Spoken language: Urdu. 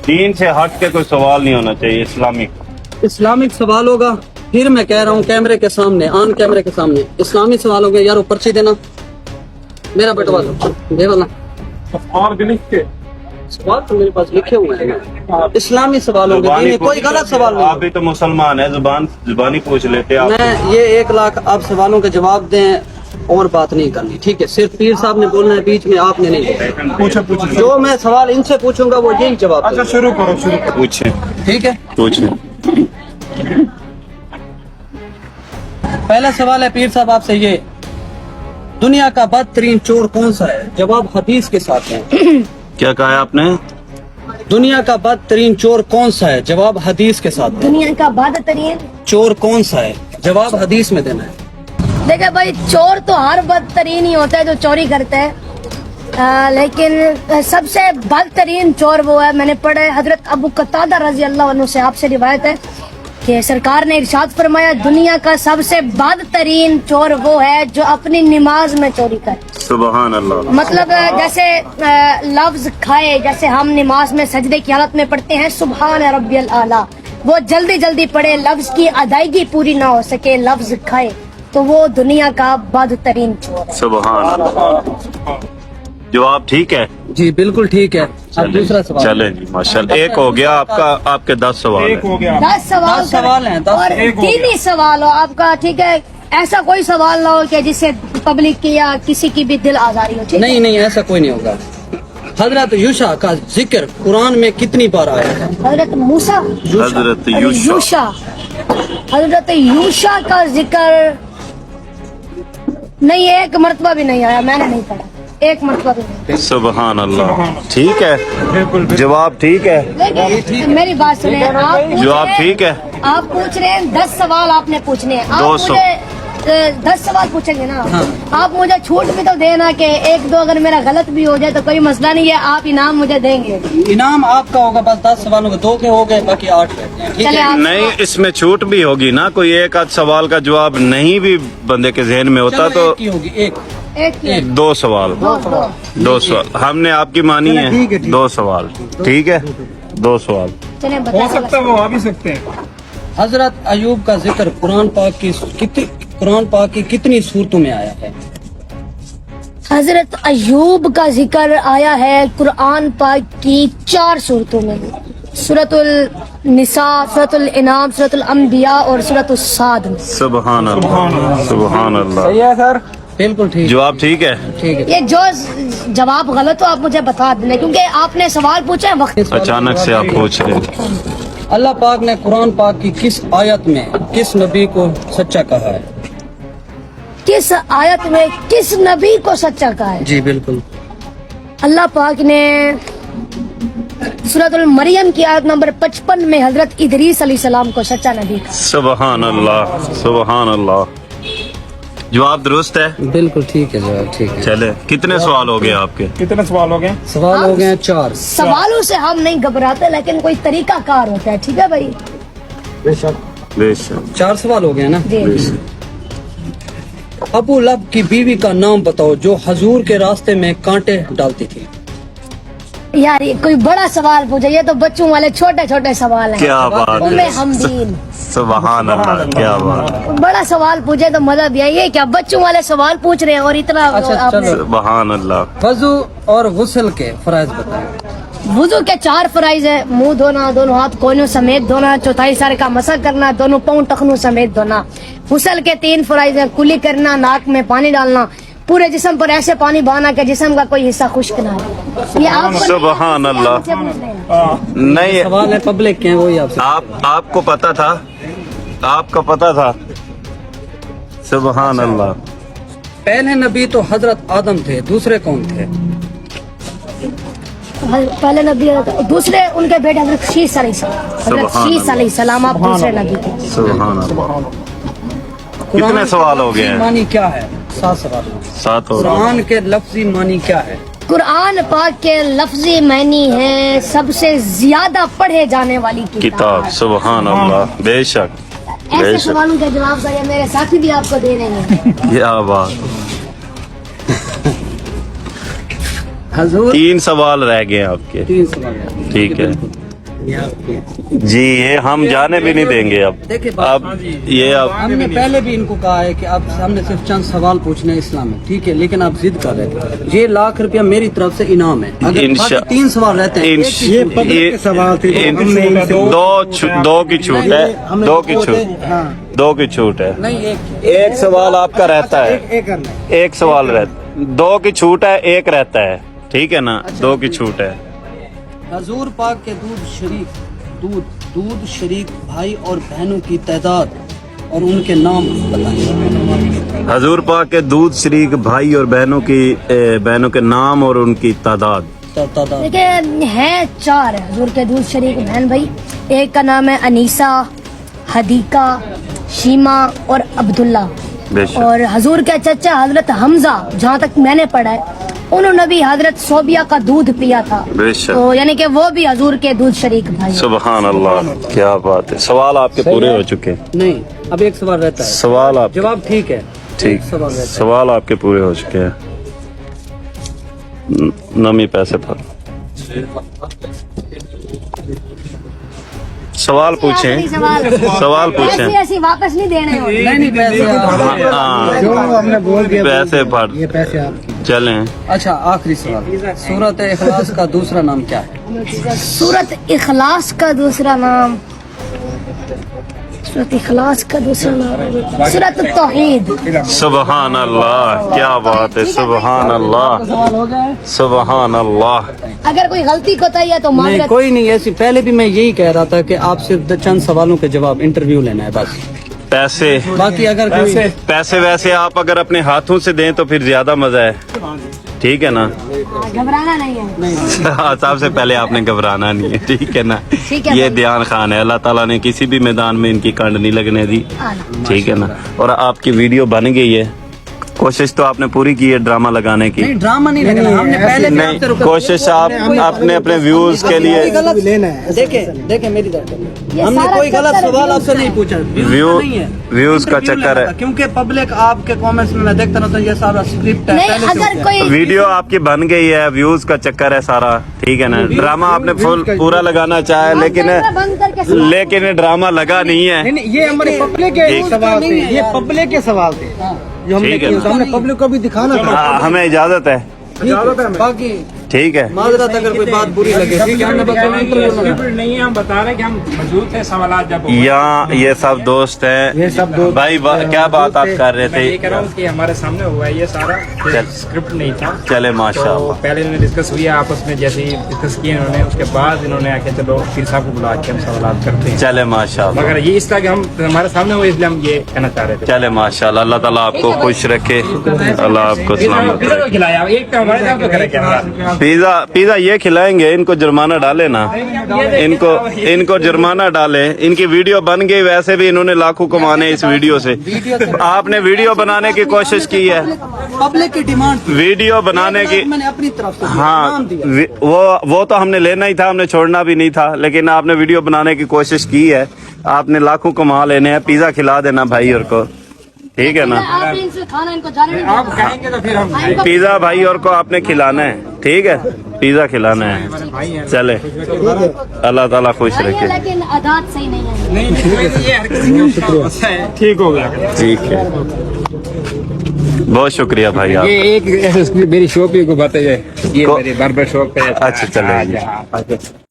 دین سے ہٹ کے کوئی سوال نہیں ہونا چاہیے اسلامک سوال ہوگا، پھر میں کہہ رہا ہوں کیمرے کے سامنے، آن کیمرے کے سامنے اسلامی سوال ہوگا. یار وہ پرچی دینا میرا بیٹوا دے والا اور بھی لکھ کے سوال تو میرے پاس لکھے ہوئے ہیں. اسلامی سوال ہوگا، کوئی غلط سوال آپ نہیں. بھی تو مسلمان ہیں، زبانی پوچھ لیتے آپ. میں یہ 1 لاکھ آپ سوالوں کے جواب دیں اور بات نہیں کرنی، ٹھیک ہے؟ صرف پیر صاحب نے بولنا ہے، بیچ میں آپ نے نہیں. پوچھے جو میں سوال ان سے پوچھوں گا وہ یہی جواب اچھا دیں. شروع کرو پوچھیں ٹھیک ہے. پوچھیں. پہلا سوال ہے پیر صاحب آپ سے، یہ دنیا کا بدترین چور کون سا ہے؟ جواب حدیث کے ساتھ ہے. کیا کہا ہے آپ نے؟ دنیا کا بدترین چور کون سا ہے؟ جواب حدیث کے ساتھ ہے. دنیا کا بدترین چور کون سا ہے؟ جواب حدیث میں دینا ہے. دیکھیں بھائی، چور تو ہر بدترین ہی ہوتا ہے جو چوری کرتا ہے، لیکن سب سے بدترین چور وہ ہے، میں نے پڑھا ہے حضرت ابو قتادہ رضی اللہ عنہ سے آپ سے روایت ہے کہ سرکار نے ارشاد فرمایا دنیا کا سب سے بدترین چور وہ ہے جو اپنی نماز میں چوری کرے. سبحان اللہ. مطلب جیسے لفظ کھائے، جیسے ہم نماز میں سجدے کی حالت میں پڑھتے ہیں سبحان ربی الاعلیٰ، وہ جلدی جلدی پڑھے، لفظ کی ادائیگی پوری نہ ہو سکے، لفظ کھائے، تو وہ دنیا کا بدترین چور ہے. سبحان اللہ. جواب ٹھیک ہے؟ جی بالکل ٹھیک ہے. اب دوسرا سوال. چلیں جی ماشاءاللہ. 1 ہو گیا آپ کا، آپ کے 10 سوال ایک ہیں. ہو گیا 10 سوال 10 سوال ہیں، 10 اور ایک ہو گیا. 3 ہی سوال ہو آپ کا، ٹھیک ہے؟ ایسا کوئی سوال نہ ہو کہ جس سے پبلک کی یا کسی کی بھی دل آزاری ہو. ٹھیک ہے؟ نہیں ایسا کوئی نہیں ہوگا. حضرت یوشع کا ذکر قرآن میں کتنی بار آیا ہے؟ حضرت موسیٰ، حضرت یوشع. حضرت یوشع کا ذکر نہیں، 1 مرتبہ بھی نہیں آیا، میں نے نہیں پڑھا، 1 مرتبہ بھی نہیں. سبحان اللہ. ٹھیک ہے، جواب ٹھیک ہے. لیکن میری بات سنیں، جواب ٹھیک ہے. آپ پوچھ رہے ہیں 10 سوال آپ نے پوچھنے ہیں، آپ 200. مجھے 10 سوال پوچھیں گے نا، آپ مجھے چھوٹ بھی تو دینا کہ 1-2 اگر میرا غلط بھی ہو جائے تو کوئی مسئلہ نہیں ہے، آپ انعام مجھے دیں گے. انعام آپ کا ہوگا، بس 10 سوالوں کے 2 کے ہو گئے، باقی 8 رہتے ہیں. ٹھیک چلے ہے. آپ نہیں، اس میں چھوٹ بھی ہوگی نا، کوئی 1 آدھ سوال کا جواب نہیں بھی بندے کے ذہن میں ہوتا چلو تو ایک ہی ہوگی، ایک. ایک 2 سوال. 2 سوال ہم نے آپ کی مانی ہے. 2 سوال ٹھیک ہے. 2 سوال. چلیں ہو بتا سکتا ہے وہ آ بھی سکتے ہیں. حضرت ایوب کا ذکر قرآن پاک کی کتنی صورتوں میں آیا ہے؟ حضرت ایوب کا ذکر آیا ہے قرآن پاک کی 4 صورتوں میں، سورۃ النساء، سورۃ الانعام، سورۃ الانبیاء اور سورۃ الصاد میں. سبحان اللہ. سبحان اللہ. صحیح ہے سر. بالکل ٹھیک. جواب ٹھیک ہے. ٹھیک ہے. یہ جو جواب غلط ہو آپ مجھے بتا دیں کیونکہ آپ نے سوال پوچھا ہے وقت. اچانک سے آپ پوچھ رہے ہیں. اللہ پاک نے قرآن پاک کی کس آیت میں کس نبی کو سچا کہا ہے؟ کس آیت میں کس نبی کو سچا کہا ہے؟ جی بالکل. اللہ پاک نے سورۃ المریم کی آیت نمبر 55 میں حضرت ادریس علیہ السلام کو سچا نبی کہا. سبحان اللہ. سبحان اللہ. جواب درست ہے. بالکل ٹھیک ہے. جواب ٹھیک ہے. چلے کتنے سوال ہو گئے آپ کے؟ کتنے سوال ہو گئے؟ سوال ہو گئے 4. سوالوں سے ہم نہیں گھبراتے لیکن کوئی طریقہ کار ہوتا ہے، ٹھیک ہے بھائی؟ بے شک. 4 سوال ہو گئے نا. جی. ابو لہب کی بیوی کا نام بتاؤ جو حضور کے راستے میں کانٹے ڈالتی تھی. یار یہ کوئی بڑا سوال پوچھا، یہ تو بچوں والے چھوٹے چھوٹے سوال ہیں. کیا بات ام ہے. حمدین. سبحان اللہ. کیا بات ہے. بڑا سوال پوچھے تو مزہ بھی آئی. یہ کیا بچوں والے سوال پوچھ رہے ہیں اور اتنا اچھا آپ نے- چلو. سبحان اللہ. وضو اور غسل کے فرائض بتائیں. وضو کے 4 فرائض ہے، منہ دھونا، دونوں ہاتھ کونوں سمیت دھونا، چوتھائی سر کا مسح کرنا، دونوں پاؤں ٹخنوں سمیت دھونا. غسل کے 3 فرائض ہے، کلی کرنا، ناک میں پانی ڈالنا، پورے جسم پر ایسے پانی بہانا کہ جسم کا کوئی حصہ خشک نہ ہو. یہ آپ کو سبحان اللہ. آپ سے پوچھ رہے ہیں. نہیں، سوال ہے پبلک کے ہیں، وہی آپ سے. آپ کو پتا تھا، آپ کا پتا تھا. سبحان اللہ. پہلے نبی تو حضرت آدم تھے، دوسرے کون تھے؟ پہلے نبی دوسرے ان کے بیٹے حضرت شیس علیہ السلام. حضرت سبحان شیس علیہ السلام آپ دوسرے نبی تھے. سبحان اللہ. کتنے سوال ہو گئے ہیں؟ معنی کیا ہے؟ 7 سوال. 7 ہو گئے. قرآن کے لفظی معنی کیا ہے؟ قرآن پاک کے لفظی معنی ہے سب سے زیادہ پڑھے جانے والی کتاب. سبحان اللہ. بے شک. بے ایسے شک. سوالوں کے جواب سارے میرے ساتھی بھی آپ کو دے رہے ہیں. کیا بات. حضور 3 سوال رہ گئے آپ کے. 3 سوال ہیں. ٹھیک ہے. جی یہ ہم جانے بھی نہیں دیں گے اب دیکھیں یہ اب ہم نے پہلے بھی ان کو کہا ہے کہ آپ ہم نے صرف چند سوال پوچھنے ہیں اسلام میں، ٹھیک ہے، لیکن آپ ضد کر رہے تھے۔ یہ ₹1,00,000 میری طرف سے انعام ہے، اگر باقی 3 سوال رہتے ہیں دو کی چھوٹ ہے، دو کی چھوٹ ہے، نہیں ایک سوال آپ کا رہتا ہے، ایک سوال رہتا، 2 کی چھوٹ ہے، ایک رہتا ہے، ٹھیک ہے نا، 2 کی چھوٹ ہے۔ حضور پاک کے دودھ شریک بھائی اور بہنوں کی تعداد اور ان کے نام بتائیں۔ حضور پاک کے دودھ شریک بھائی اور بہنوں کے نام اور ان کی تعداد۔ دیکھیں ہیں 4 حضور کے دودھ شریک بہن بھائی، ایک کا نام ہے انیسہ، حدیقہ، شیما اور عبداللہ، بے شک۔ اور حضور کے چچا حضرت حمزہ، جہاں تک میں نے پڑھا ہے انہوں نے بھی حضرت صوبیہ کا دودھ پیا تھا، بے شک۔ تو یعنی کہ وہ بھی حضور کے دودھ شریک بھائی ہیں۔ سبحان اللہ، کیا بات ہے، سوال آپ کے پورے ہو چکے ہیں، نہیں اب ایک سوال رہتا ہے، سوال آپ جواب ٹھیک ہے، ٹھیک، ایک سوال رہتا ہے۔ سوال آپ کے پورے ہو چکے ہیں، نمی پیسے پر سوال پوچھیں، سوال پوچھیں، ایسی واپس نہیں دینے ہوتے۔ نہیں پیسے ہاں پیسے پر چلیں۔ اچھا آخری سوال، سورۃ اخلاص کا دوسرا نام کیا ہے؟ سورت اخلاص کا دوسرا نام، سورت اخلاص کا دوسرا نام سورت التوحید۔ سبحان اللہ، کیا بات ہے، سبحان اللہ، سبحان اللہ۔ اگر کوئی غلطی کوتاہی ہے تو نہیں معذرت۔ کوئی نہیں ایسی، پہلے بھی میں یہی کہہ رہا تھا کہ آپ صرف چند سوالوں کے جواب انٹرویو لینا ہے بس، پیسے باقی اگر پیسے ویسے آپ اگر اپنے ہاتھوں سے دیں تو پھر زیادہ مزہ ہے، ٹھیک ہے نا، گھبرانا نہیں ہے۔ سب سے پہلے آپ نے گھبرانا نہیں ہے، ٹھیک ہے نا، ٹھیک ہے یہ بھائی۔ دھیان خان ہے، اللہ تعالیٰ نے کسی بھی میدان میں ان کی کنڈ نہیں لگنے دی، ٹھیک ہے نا، اور آپ کی ویڈیو بن گئی ہے، کوشش تو آپ نے پوری کی ہے ڈرامہ لگانے کی، نہیں ڈرامہ نہیں لگنا، ہم نے پہلے بھی آپ سے نہیں کوشش آپ اپنے ویوز کے لیے، دیکھیں میری طرف ہم نے کوئی غلط سوال آپ سے نہیں پوچھا، ویوز کا چکر ہے، کیونکہ پبلک آپ کے کامنٹس میں دیکھتا رہتا ہوں، یہ سارا اسکرپٹ ہے، نہیں پہلے سے اگر کوئی ویڈیو آپ کی بن گئی ہے، ویوز کا چکر ہے سارا، ٹھیک ہے نا، ڈرامہ آپ نے فل پورا لگانا چاہا ہے لیکن ڈرامہ لگا نہیں ہے، یہ ہمارے پبلک کے سوال تھے، یہ پبلک کے سوال تھے جو ہم نے ٹھیک ہے کیے، تو ہم نے پبلک کو بھی دکھانا تھا۔ ہمیں اجازت ہے، باقی ٹھیک ہے، معذرت اگر کوئی بات بری لگے، ٹھیک ہے، ہم نے بس اسکرپٹ نہیں ہے، ہم بتا رہے ہیں کہ ہم موجود تھے سوالات جب یہاں یہ سب دوست ہیں، بھائی کیا بات آپ کر رہے میں یہ کہہ رہا تھے، ہوں کہ ہمارے سامنے ہوا ہے یہ سارا اسکرپٹ نہیں تھا، چلے ماشاء تو اللہ، پہلے انہوں نے ڈسکس ہوئی آپس میں، جیسے ہی ڈسکس کیے انہوں نے، اس کے بعد انہوں نے آ کے چلو پیر صاحب کو بلا کے ہم سوالات کرتے ہیں، چلے ماشاء اللہ، مگر یہ اس طرح کہ ہم ہمارے سامنے ہوئے اس لیے ہم یہ کہنا چاہ رہے تھے۔ چلے ماشاء اللہ، اللہ تعالیٰ آپ کو خوش رکھے، اللہ آپ کو سلامت پیزا رکھے، کو کھلایا ایک تو ہمارے ساتھ تو کرے کیمرہ، پیزا یہ کھلائیں گے، ان کو جرمانہ ڈالے نا، ان کو جرمانہ ڈالے، ان کی ویڈیو بن گئی، ویسے بھی انہوں نے لاکھوں کمانے اس ویڈیو سے، آپ نے ویڈیو بنانے کی کوشش کی ہے، پبلک کی ڈیمانڈ ویڈیو بنانے کی، میں نے اپنی طرف سے ہاں انعام دیا۔ وہ تو ہم نے لینا ہی تھا، ہم نے چھوڑنا بھی نہیں تھا، لیکن آپ نے ویڈیو بنانے کی کوشش کی ہے، آپ نے لاکھوں کما لینے ہیں، پیزا کھلا دینا بھائی اور کو، ٹھیک ہے نا، آپ ان سے کھانا ان کو جانے نہیں آپ کہیں گے تو پھر ہم کھائیں گے۔ پیزا بھائی اور کو آپ نے کھلانا ہے، ٹھیک ہے، پیزا کھلانا ہے، چلے، اللہ تعالیٰ خوش رکھے، لیکن عادات صحیح نہیں ہے۔ نہیں یہ ہر کسی کا ہے، ٹھیک ہو گیا۔ ٹھیک ہے، بہت شکریہ بھائی آپ یہ ایک میری شاپ کو بتائیے، یہ کو- میری باربر شاپ ہے، اچھا چلے